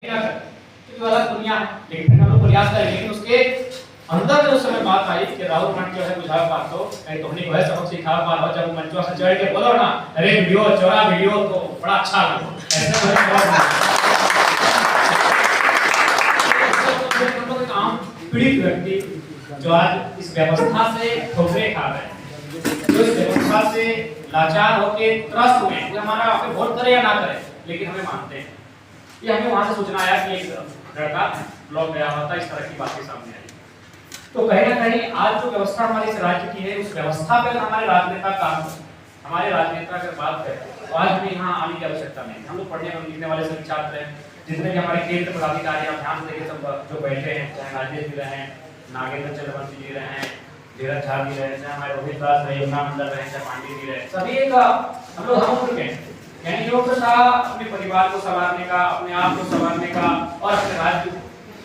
वाला दुनिया है, लेकिन हम लोग प्रयास करें। लेकिन उसके अंदर जो समय बात आई कि राहुल मंच जो है बुझा बात तो नहीं तो नहीं है सबक सिखा बात हो जब मंचवा से चढ़ के बोलो ना अरे वीडियो चौड़ा वीडियो तो बड़ा अच्छा लगे ऐसे बहुत आम पीड़ित व्यक्ति जो आज इस व्यवस्था से ठोकरे खा रहे हैं, जो इस व्यवस्था से लाचार होके त्रस्त हुए हैं, हमारा आपके वोट करे या ना करे लेकिन हमें मानते हैं। ये हमें वहां से सूचना आया कि एक लड़का ब्लॉक गया हुआ था, इस तरह की बातें सामने आई। तो कहीं ना कहीं आज जो व्यवस्था हमारे इस राज्य की है उस व्यवस्था पर हमारे राजनेता काम हमारे राजनेता अगर बात करें तो आज हमें यहाँ आने की आवश्यकता नहीं। हम लोग पढ़ने और लिखने वाले सभी छात्र हैं, जितने भी हमारे केंद्र पदाधिकारी आप ध्यान देंगे सब जो बैठे हैं, चाहे राजेश जी रहे, नागेंद्र चंद्रवंशी जी रहे, धीरज झा जी रहे, चाहे हमारे रोहित दास रहे, यमुना मंडल रहे, चाहे पांडे जी रहे, सभी एक हम लोग हम उम्र के हैं। यानी योग था अपने परिवार को संवारने का, अपने आप को संवारने का और अपने राज्य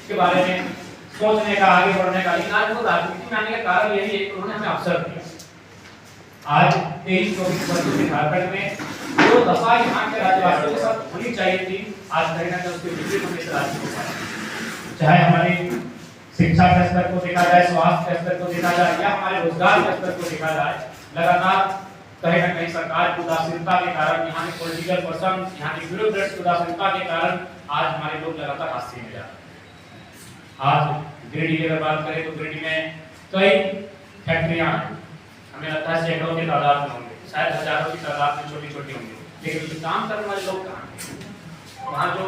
के बारे में सोचने का, आगे बढ़ने का। लेकिन आज वो राजनीति में आने का कारण यही है कि उन्होंने हमें अवसर दिया। आज 23-24 वर्षों के झारखंड में जो दशा यहाँ के राज्यवासियों के साथ होनी चाहिए थी, आज कहीं ना कहीं उसके विपरीत हमें इस राज्य को पाया। चाहे हमारी शिक्षा के स्तर को देखा जाए, स्वास्थ्य के स्तर को देखा जाए या हमारे रोजगार के स्तर को देखा जाए, लगातार कहीं ना कहीं सरकार की उदासीनता के कारण, यहाँ के पॉलिटिकल पर्सन, यहाँ के ब्यूरोक्रेट्स की उदासीनता के कारण आज हमारे लोग लगातार हाशिए में जा रहे हैं। आज गिरिडीह की अगर बात करें तो गिरिडीह में कई फैक्ट्रियां हैं, हमें लगता है सैकड़ों की तादाद में होंगे, शायद हजारों की तादाद में छोटी छोटी होंगी, लेकिन जो काम करने वाले लोग कहाँ हैं? वहाँ जो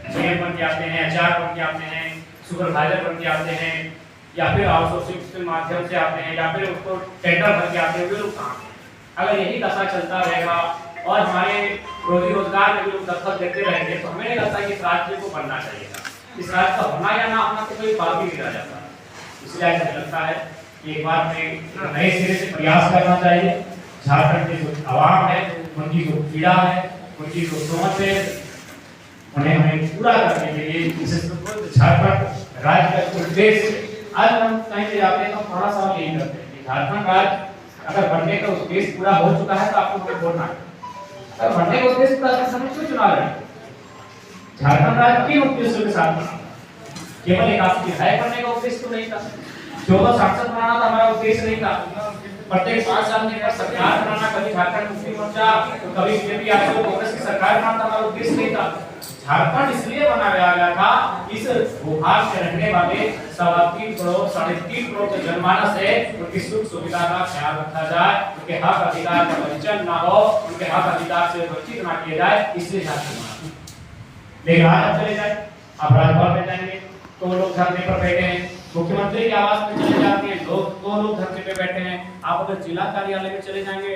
GM बन के आते हैं, HR बन के आते हैं, सुपरवाइजर बन के आते हैं या फिर आउटसोर्सिंग के माध्यम से आते हैं या फिर उसको टेंडर भर के आते हैं, वे लोग कहाँ हैं? अगर यही दशा चलता रहेगा और हमारे रोजी रोजगार में भी लोग दस्तक देते रहेंगे तो हमें नहीं लगता कि इस राज्य को बनना चाहिए था। इस राज्य का होना या ना होना तो कोई बात ही नहीं रह जाता। इसलिए ऐसा लगता है कि एक बार में नए सिरे से प्रयास करना चाहिए। झारखंड की जो आवाम है, उनकी जो पीड़ा है, उनकी जो सोच है, उन्हें हमें पूरा करने के लिए झारखंड राज्य का उद्देश्य आज हम कहीं भी जाते हैं तो थोड़ा सा यही करते हैं। झारखंड राज्य अगर बनने का उद्देश्य पूरा हो चुका है तो आपको हमें बोलना है। अगर बनने का उद्देश्य पूरा है तो हमें क्यों चुनाव लड़ें? झारखंड राज्य किन उद्देश्यों के साथ बना? केवल एक आपकी विधायक बनने का उद्देश्य तो नहीं था, 14 सांसद बनाना था हमारा उद्देश्य नहीं था, प्रत्येक 5 साल में सरकार बनाना, कभी झारखंड मुक्ति मोर्चा तो कभी बीजेपी आजकल कांग्रेस की सरकार बनाना हमारा उद्देश्य नहीं था। झारखंड इसलिए बनाया गया था इस भूभाग में रहने वाले 3.25 करोड़ 3.5 करोड़ के जनमानस है, उनकी सुख सुविधा का ख्याल रखा जाए, उनके हक अधिकार का वंचन ना हो, उनके हक अधिकार से वंचित ना किए जाए, इसलिए झारखंड बना। लेकिन आज हम चले जाए, आप राजभवन में जाएंगे तो लोग धरने पर बैठे हैं, मुख्यमंत्री के आवास में चले जाते हैं लोग धरने पे बैठे हैं, आप अगर जिला कार्यालय में चले जाएंगे,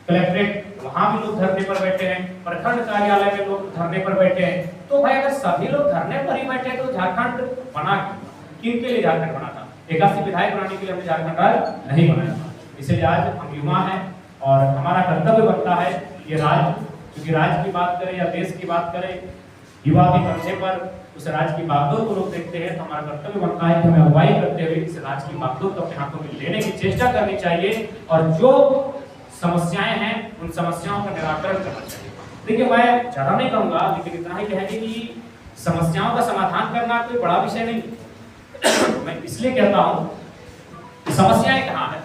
कलेक्ट्रेट वहां भी लोग धरने पर बैठे हैं, प्रखंड कार्यालय में लोग धरने पर बैठे हैं। तो भाई अगर सभी लोग धरने पर ही बैठे तो झारखंड बना किन के लिए झारखंड बना था? 81 विधायक बनाने के लिए हमने झारखंड राज्य नहीं बनाया था। इसलिए आज हम युवा हैं और हमारा कर्तव्य बनता है ये राज्य, क्योंकि राज्य की बात करें या देश की बात करें, युवा के कंधे पर उस राज्य की बागडोर को लोग देखते हैं तो हमारा कर्तव्य बनता है कि हमें अगुवाई करते हुए इस राज्य की बागडोर को अपने हाथों में लेने की चेष्टा करनी चाहिए और जो समस्याएं हैं उन समस्याओं का निराकरण करना चाहिए। देखिए मैं ज्यादा नहीं कहूंगा, लेकिन इतना ही कहेंगे कि समस्याओं का समाधान करना कोई बड़ा विषय नहीं। मैं इसलिए कहता हूं कि समस्याएं कहाँ है।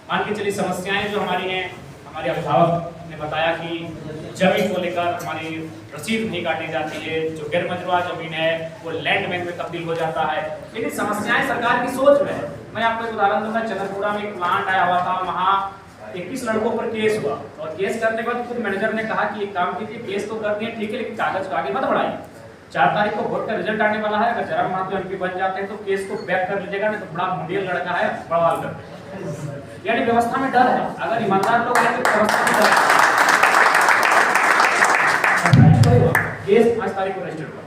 मान के चलिए समस्याएं जो हमारी हैं, हमारे अभिभावक ने बताया कि जमीन को लेकर हमारी रसीद नहीं काटी जाती है, जो गैर मजरूआ जमीन है वो लैंड बैंक में तब्दील हो जाता है। लेकिन समस्याएं सरकार की सोच में है। मैं आपको एक उदाहरण दूंगा, चंद्रपुरा में एक प्लांट आया हुआ था, वहाँ 21 लड़कों पर केस हुआ और केस करने के बाद खुद मैनेजर ने कहा कि एक काम कीजिए, केस तो कर दिए ठीक है लेकिन कागज को आगे मत बढ़ाइए, 4 तारीख को वोट का रिजल्ट आने वाला है, अगर जरा मात्र एमपी बन जाते हैं तो केस को बैक कर लीजिएगा, नहीं तो बड़ा मुंडियल लड़का है बवाल कर। यानी व्यवस्था में डर है, अगर ईमानदार लोग हैं तो व्यवस्था में डर है। केस 5 तारीख को रजिस्टर हुआ,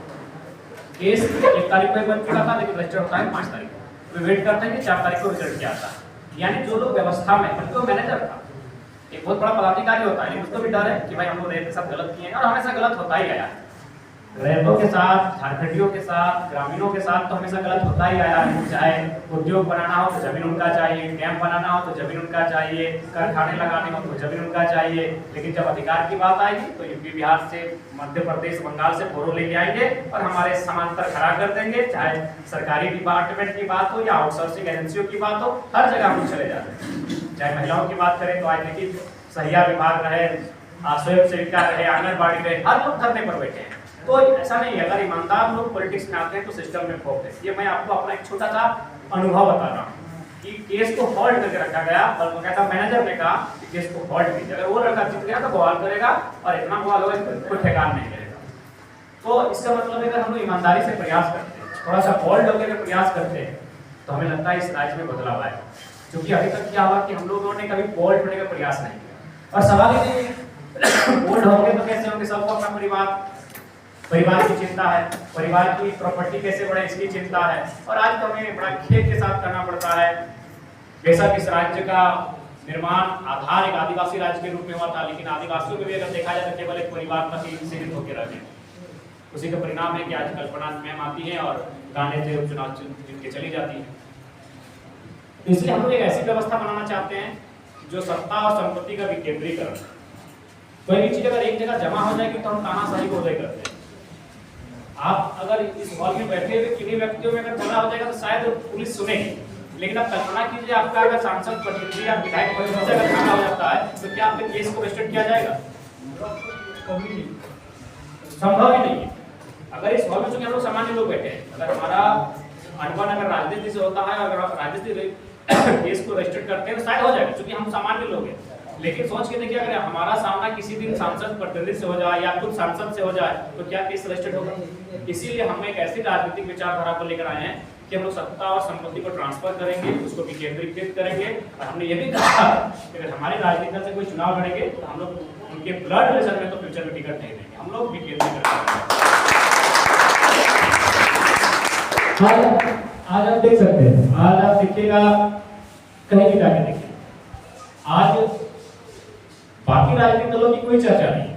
केस 1 तारीख को बन चुका था लेकिन रजिस्टर होता है 5 तारीख को। वेट करते हैं कि 4 तारीख को रिजल्ट क्या आता है। यानी जो लोग व्यवस्था में, बल्कि वो मैनेजर था, एक बहुत बड़ा पदाधिकारी होता है, लेकिन उसको भी डर है कि भाई हम लोग के साथ गलत किए हैं और हमेशा गलत होता ही गया। रैयतों के साथ, झारखंडियों के साथ, ग्रामीणों के साथ तो हमेशा गलत होता ही आया है। चाहे उद्योग बनाना हो तो जमीन उनका चाहिए, डैम बनाना हो तो जमीन उनका चाहिए, कारखाने लगाने हो तो जमीन उनका चाहिए। लेकिन जब अधिकार की बात आएगी तो यूपी बिहार से, मध्य प्रदेश, बंगाल से फोरो लेके आएंगे और हमारे समांतर खड़ा कर देंगे। चाहे सरकारी डिपार्टमेंट की बात हो या आउटसोर्सिंग एजेंसियों की बात हो, हर जगह हम चले जाते हैं। चाहे महिलाओं की बात करें तो आज देखिए सहिया विभाग रहे, स्वयं सेविका रहे, आंगनबाड़ी रहे, हर लोग धरने पर बैठे हैं। तो ऐसा नहीं है, अगर ईमानदार लोग पॉलिटिक्स में आते हैं तो सिस्टम में खोपते हैं। ये मैं आपको अपना एक छोटा सा अनुभव बता रहा हूँ कि केस को हॉल्ट करके रखा गया और वो कहता मैनेजर ने कहा कि केस को हॉल्ट कीजिए। अगर वो लड़का जीत गया तो बवाल करेगा और इतना बवाल होगा कोई ठेकान नहीं करेगा। तो इसका मतलब है अगर हम लोग ईमानदारी से प्रयास करते हैं, थोड़ा सा बोल्ड होकर अगर प्रयास करते हैं तो हमें लगता है इस राज्य में बदलाव आएगा। क्योंकि अभी तक क्या हुआ कि हम लोगों ने कभी बोल्ड होने का प्रयास नहीं किया। और सवाल ये बोल्ड होंगे तो कैसे होंगे, सबको अपना परिवार की चिंता है, परिवार की प्रॉपर्टी कैसे बढ़े इसकी चिंता है। और आज तो हमें बड़ा खेद के साथ करना पड़ता है। बेशक इस राज्य का निर्माण आधार एक आदिवासी राज्य के रूप में हुआ था, लेकिन आदिवासियों में भी अगर देखा जाए तो केवल एक परिवार तक ही सीमित होकर रह गए। उसी का परिणाम है कि आज कल्पना मैम आती है और गाने से उपचुनाव जीत के चली जाती है। इसलिए हम लोग एक ऐसी व्यवस्था बनाना चाहते हैं जो सत्ता और संपत्ति का विकेंद्रीकरण। कोई भी चीज अगर एक जगह जमा हो जाएगी तो हम तानाशाही को उदय करते हैं। आप अगर इस हॉल में बैठे हुए किन्हीं व्यक्तियों में अगर झगड़ा हो जाएगा तो शायद पुलिस सुनेगी, लेकिन आप कल्पना कीजिए आपका अगर सांसद, प्रतिनिधि या विधायक परिषद से अगर झगड़ा हो जाता है तो क्या आपके केस को रजिस्टर किया जाएगा? संभव ही नहीं है। अगर इस हॉल में चूंकि हम लोग सामान्य लोग बैठे हैं, अगर हमारा अनुभव अगर राजनीति से होता है, अगर आप राजनीति केस को रजिस्टर करते हैं तो शायद हो जाएगा, क्योंकि हम सामान्य लोग हैं। लेकिन सोच के देखिए, अगर हमारा सामना किसी दिन सांसद प्रतिनिधि से हो जाए या खुद सांसद से हो जाए तो क्या केस रजिस्टर्ड होगा? इसीलिए हम एक ऐसी राजनीतिक विचारधारा को लेकर आए हैं कि हम लोग सत्ता और संपत्ति को ट्रांसफर करेंगे, उसको विकेंद्रीकृत करेंगे। और हमने ये भी कहा कि अगर हमारे राजनीति से कोई चुनाव लड़ेंगे तो हम लोग उनके ब्लड रिजल्ट में तो फ्यूचर में टिकट नहीं देंगे, हम लोग विकेंद्रीकृत करेंगे। आज आप देख सकते हैं, आज आप देखिएगा कहीं भी जाके देखिए, आज बाकी राजनीतिक दलों की कोई चर्चा नहीं।